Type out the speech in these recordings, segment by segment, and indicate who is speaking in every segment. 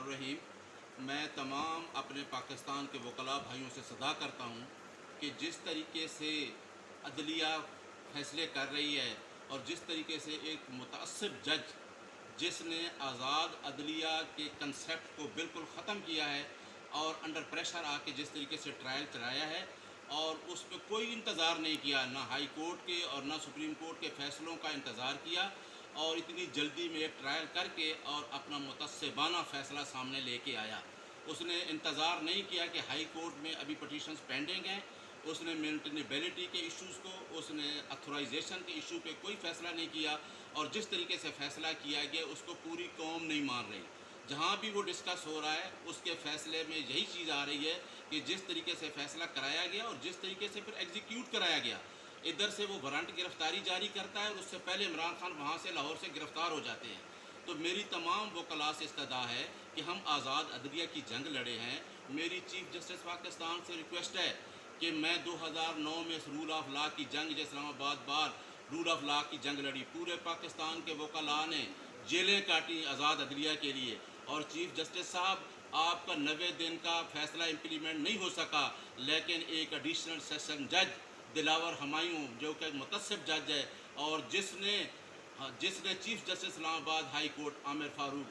Speaker 1: रहीम। मैं तमाम अपने पाकिस्तान के वकला भाइयों से सदा करता हूँ कि जिस तरीके से अदलिया फैसले कर रही है और जिस तरीके से एक मुतअस्सिब जज जिसने आज़ाद अदलिया के कंसेप्ट को बिल्कुल ख़त्म किया है और अंडर प्रेशर आके जिस तरीके से ट्रायल चलाया है और उस पर कोई इंतज़ार नहीं किया, ना हाई कोर्ट के और ना सुप्रीम कोर्ट के फ़ैसलों का इंतज़ार किया और इतनी जल्दी में एक ट्रायल करके और अपना मुतस्सिबाना फ़ैसला सामने लेके आया। उसने इंतज़ार नहीं किया कि हाई कोर्ट में अभी पटिशन्स पेंडिंग हैं, उसने मेंटेनेबिलिटी के इश्यूज़ को, उसने अथोराइजेशन के इशू पे कोई फ़ैसला नहीं किया और जिस तरीके से फ़ैसला किया गया उसको पूरी कौम नहीं मान रही। जहाँ भी वो डिस्कस हो रहा है उसके फ़ैसले में यही चीज़ आ रही है कि जिस तरीके से फ़ैसला कराया गया और जिस तरीके से फिर एग्जीक्यूट कराया गया, इधर से वो वारंट गिरफ्तारी जारी करता है और उससे पहले इमरान खान वहाँ से लाहौर से गिरफ़्तार हो जाते हैं। तो मेरी तमाम वकला से इस्तदा है कि हम आज़ाद अदलिया की जंग लड़े हैं। मेरी चीफ जस्टिस पाकिस्तान से रिक्वेस्ट है कि मैं 2009 में रूल ऑफ लॉ की जंग, जो इस्लामाबाद बार रूल ऑफ लॉ की जंग लड़ी, पूरे पाकिस्तान के वकला ने जेलें काटी आज़ाद अदलिया के लिए और चीफ जस्टिस साहब आपका 90 दिन का फ़ैसला इम्प्लीमेंट नहीं हो सका, लेकिन एक एडिशनल सेशन जज दिलावर हुमायूं जो कि मुतस्सिब जज है और जिसने chief justice Islamabad high court Aamir Farooq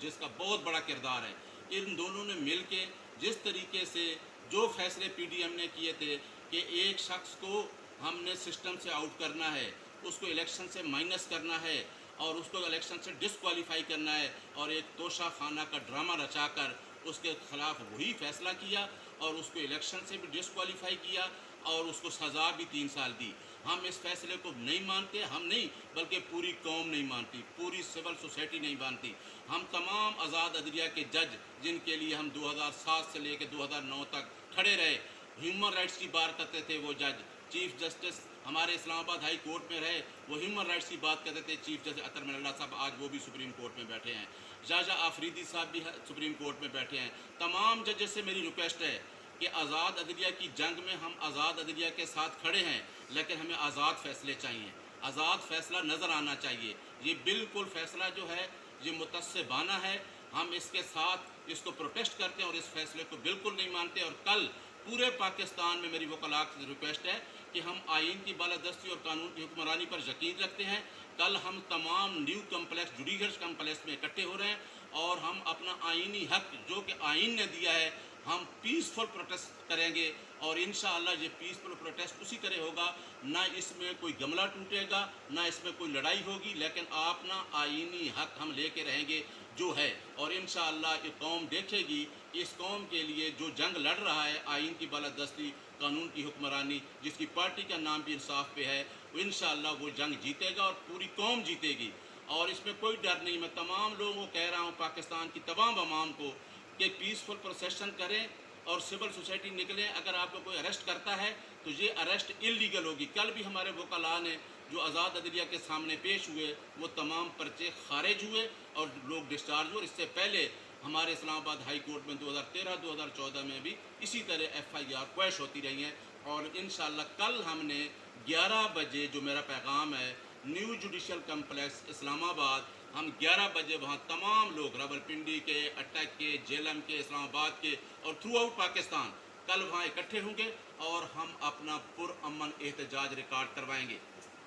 Speaker 1: जिसका बहुत बड़ा किरदार है, इन दोनों ने मिल के जिस तरीके से जो फैसले पीडीएम ने किए थे कि एक शख्स को हमने सिस्टम से आउट करना है, उसको इलेक्शन से माइनस करना है और उसको इलेक्शन से डिसक्वालीफाई करना है और एक तोशा खाना का ड्रामा रचाकर उसके ख़िलाफ़ वही फ़ैसला किया और उसको इलेक्शन से भी डिसक्वालीफाई किया और उसको सज़ा भी 3 साल दी। हम इस फैसले को नहीं मानते, हम नहीं बल्कि पूरी कौम नहीं मानती, पूरी सिविल सोसाइटी नहीं मानती। हम तमाम आज़ाद अदलिया के जज जिनके लिए हम 2007 से लेकर 2009 तक खड़े रहे, ह्यूमन राइट्स की बात करते थे वो जज, चीफ जस्टिस हमारे इस्लामाबाद हाई कोर्ट में रहे, वो ह्यूमन राइट्स की बात करते थे। चीफ जस्टिस अतर मिनल्ला साहब आज वो भी सुप्रीम कोर्ट में बैठे हैं, जाजा आफरीदी साहब भी सुप्रीम कोर्ट में बैठे हैं। तमाम जजेस से मेरी रिक्वेस्ट है कि आज़ाद अदलिया की जंग में हम आज़ाद अदलिया के साथ खड़े हैं, लेकिन हमें आज़ाद फ़ैसले चाहिए, आज़ाद फ़ैसला नज़र आना चाहिए। ये बिल्कुल फ़ैसला जो है ये मुतस्सिबाना है, हम इसके साथ इसको प्रोटेस्ट करते हैं और इस फैसले को बिल्कुल नहीं मानते। और कल पूरे पाकिस्तान में मेरी वकला से रिक्वेस्ट है कि हम आइन की बालादस्ती और कानून की हुक्मरानी पर यकीन रखते हैं। कल हम तमाम न्यू कम्प्लेक्स जुडिशल कम्प्लेक्स में इकट्ठे हो रहे हैं और हम अपना आइनी हक जो कि आइन ने दिया है हम पीसफुल प्रोटेस्ट करेंगे और इंशाअल्लाह ये पीसफुल प्रोटेस्ट उसी तरह होगा, ना इसमें कोई गमला टूटेगा, ना इसमें कोई लड़ाई होगी, लेकिन अपना आइनी हक हम लेके रहेंगे जो है। और इंशाअल्लाह ये कौम देखेगी, इस कौम के लिए जो जंग लड़ रहा है आइन की बालादस्ती कानून की हुक्मरानी, जिसकी पार्टी का नाम भी इंसाफ पे है, इंशाअल्लाह वो जंग जीतेगा और पूरी कौम जीतेगी और इसमें कोई डर नहीं। मैं तमाम लोगों को कह रहा हूँ, पाकिस्तान की तमाम अवाम को, कि पीसफुल प्रोसेशन करें और सिविल सोसाइटी निकलें। अगर आपको कोई अरेस्ट करता है तो ये अरेस्ट इलीगल होगी। कल भी हमारे वकला ने जो आज़ाद अदलिया के सामने पेश हुए वो तमाम पर्चे खारिज हुए और लोग डिस्चार्ज हुए। इससे पहले हमारे इस्लामाबाद हाई कोर्ट में 2013-2014 में भी इसी तरह FIR क्वैश होती रही हैं और इंशाअल्लाह कल हमने 11 बजे, जो मेरा पैगाम है, न्यू जुडिशल कम्प्लेक्स इस्लामाबाद, हम 11 बजे वहाँ तमाम लोग रावलपिंडी के, अटक के, जेलम के, इस्लामाबाद के और थ्रू आउट पाकिस्तान कल वहाँ इकट्ठे होंगे और हम अपना पुरअमन एहतजाज रिकॉर्ड करवाएंगे।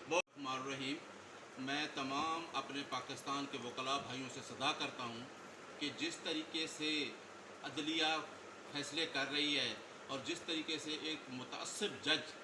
Speaker 1: बहुत रहीम। मैं तमाम अपने पाकिस्तान के वकला भाइयों से सदा करता हूँ कि जिस तरीके से अदलिया फैसले कर रही है और जिस तरीके से एक मुतअस्सिब जज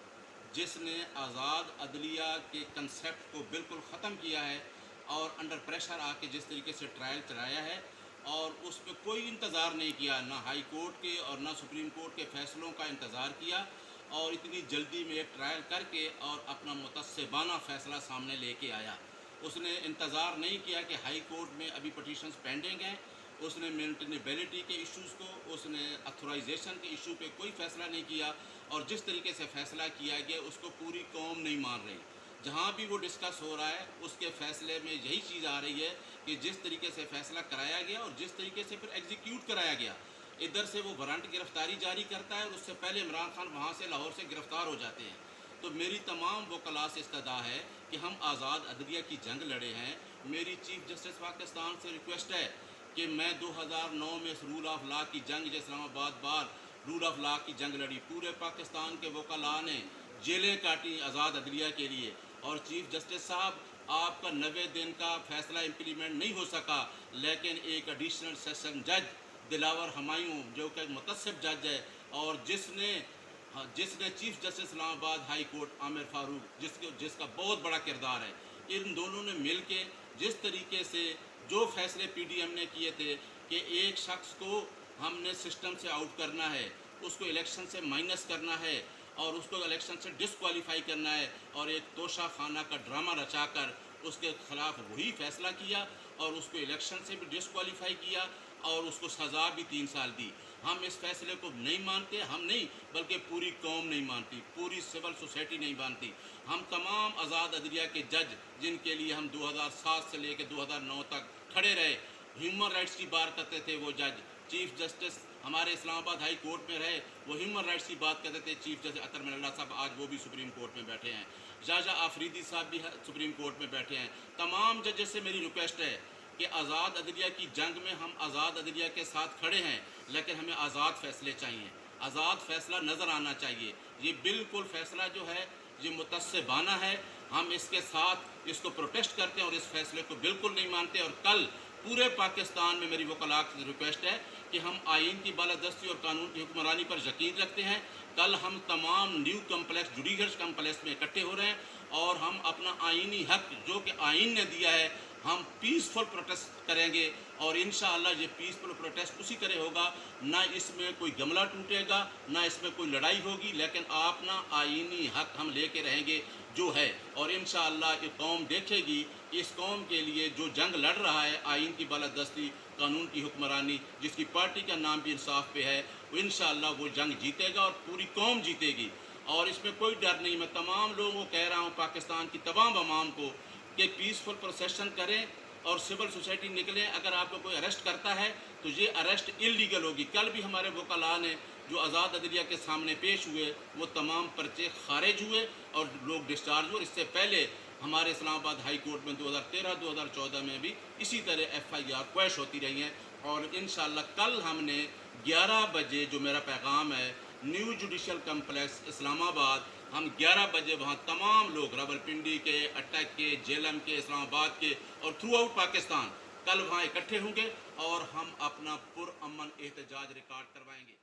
Speaker 1: जिसने आज़ाद अदलिया के कंसेप्ट को बिल्कुल ख़त्म किया है और अंडर प्रेशर आके जिस तरीके से ट्रायल चलाया है और उस पर कोई इंतज़ार नहीं किया, ना हाई कोर्ट के और ना सुप्रीम कोर्ट के फ़ैसलों का इंतज़ार किया और इतनी जल्दी में एक ट्रायल करके और अपना मुतस्सिबाना फ़ैसला सामने लेके आया। उसने इंतज़ार नहीं किया कि हाई कोर्ट में अभी पटिशन्स पेंडिंग हैं, उसने मेंटेनेबिलिटी के इश्यूज़ को, उसने अथोराइजेशन के इशू पे कोई फ़ैसला नहीं किया और जिस तरीके से फ़ैसला किया गया उसको पूरी कौम नहीं मान रही। जहाँ भी वो डिस्कस हो रहा है उसके फ़ैसले में यही चीज़ आ रही है कि जिस तरीके से फ़ैसला कराया गया और जिस तरीके से फिर एग्जीक्यूट कराया गया, इधर से वो वारंट गिरफ्तारी जारी करता है और उससे पहले इमरान खान वहाँ से लाहौर से गिरफ़्तार हो जाते हैं। तो मेरी तमाम वकला से इस्तदा है कि हम आज़ाद अदलिया की जंग लड़े हैं। मेरी चीफ जस्टिस पाकिस्तान से रिक्वेस्ट है کہ میں 2009 میں اس رول آف لا کی جنگ جو اسلام آباد بار رول آف لا کی جنگ لڑی، پورے پاکستان کے وکلاء نے جیلیں کاٹی آزاد عدلیہ کے لیے، اور چیف جسٹس صاحب آپ کا 90 دن کا فیصلہ امپلیمنٹ نہیں ہو سکا، لیکن ایک ایڈیشنل سیشن جج دلاور ہمایوں جو کہ متعصب جج ہے، اور جس نے چیف جسٹس اسلام آباد ہائی کورٹ عامر فاروق جس کا بہت بڑا کردار ہے، ان دونوں نے مل کے جس طریقے سے جو فیصلے پی ڈی ایم نے کیے تھے کہ ایک شخص کو ہم نے سسٹم سے آؤٹ کرنا ہے، اس کو الیکشن سے مائنس کرنا ہے، اور اس کو الیکشن سے ڈسکوالیفائی کرنا ہے، اور ایک توشہ خانہ کا ڈرامہ رچا کر اس کے خلاف وہی فیصلہ کیا، اور اس کو الیکشن سے بھی ڈسکوالیفائی کیا، اور اس کو سزا بھی 3 سال دی۔ ہم اس فیصلے کو نہیں مانتے، ہم نہیں بلکہ پوری قوم نہیں مانتی، پوری سول سوسائٹی نہیں مانتی۔ ہم تمام آزاد عدلیہ کے جج جن کے لیے ہم 2007 سے لے کے 2009 تک کھڑے رہے، ہیومن رائٹس کی بات کرتے تھے وہ جج، چیف جسٹس ہمارے اسلام آباد ہائی کورٹ میں رہے، وہ ہیومن رائٹس کی بات کرتے تھے، چیف جسٹس اطہر من اللہ صاحب آج وہ بھی سپریم کورٹ میں بیٹھے ہیں، جاجا آفریدی صاحب بھی سپریم کورٹ میں بیٹھے ہیں۔ تمام ججز سے میری ریکویسٹ ہے کہ آزاد عدلیہ کی جنگ میں ہم آزاد عدلیہ کے ساتھ کھڑے ہیں، لیکن ہمیں آزاد فیصلے چاہیے، آزاد فیصلہ نظر آنا چاہیے۔ یہ بالکل فیصلہ جو ہے یہ متعصبانہ ہے، ہم اس کے ساتھ اس کو پروٹیسٹ کرتے ہیں اور اس فیصلے کو بالکل نہیں مانتے، اور کل پورے پاکستان میں میری وکلاء کی ریکویسٹ ہے کہ ہم آئین کی بالادستی اور قانون کی حکمرانی پر یقین رکھتے ہیں۔ کل ہم تمام نیو کمپلیکس جوڈیشل کمپلیکس میں اکٹھے ہو رہے ہیں، اور ہم اپنا آئینی حق جو کہ آئین نے دیا ہے ہم پیسفل پروٹیسٹ کریں گے، اور انشاءاللہ یہ پیسفل پروٹیسٹ اسی طرح ہوگا، نہ اس میں کوئی گملہ ٹوٹے گا، نہ اس میں کوئی لڑائی ہوگی، لیکن اپنا آئینی حق ہم لے کے رہیں گے جو ہے، اور انشاءاللہ یہ قوم دیکھے گی اس قوم کے لیے جو جنگ لڑ رہا ہے آئین کی بالادستی قانون کی حکمرانی، جس کی پارٹی کا نام بھی انصاف پہ ہے، وہ انشاءاللہ وہ جنگ جیتے گا اور پوری قوم جیتے گی، اور اس میں کوئی ڈر نہیں۔ میں تمام لوگوں کو کہہ رہا ہوں، پاکستان کی تمام عوام کو، کہ پیسفل پروسیشن کریں اور سول سوسائٹی نکلیں۔ اگر آپ کو کوئی اریسٹ کرتا ہے تو یہ اریسٹ انلیگل ہوگی۔ کل بھی ہمارے وکلاء نے جو آزاد عدلیہ کے سامنے پیش ہوئے وہ تمام پرچے خارج ہوئے اور لوگ ڈسچارج ہوئے، اور اس سے پہلے ہمارے اسلام آباد ہائی کورٹ میں 2013-2014 میں بھی اسی طرح ایف آئی آر کویش ہوتی رہی ہیں، اور انشاءاللہ کل ہم نے 11 بجے جو میرا پیغام ہے نیو جوڈیشل کمپلیکس اسلام آباد، ہم 11 بجے وہاں تمام لوگ راولپنڈی کے، اٹک کے، جیلم کے، اسلام آباد کے اور تھرو آؤٹ پاکستان کل وہاں اکٹھے ہوں گے، اور ہم اپنا پرامن احتجاج ریکارڈ کروائیں گے۔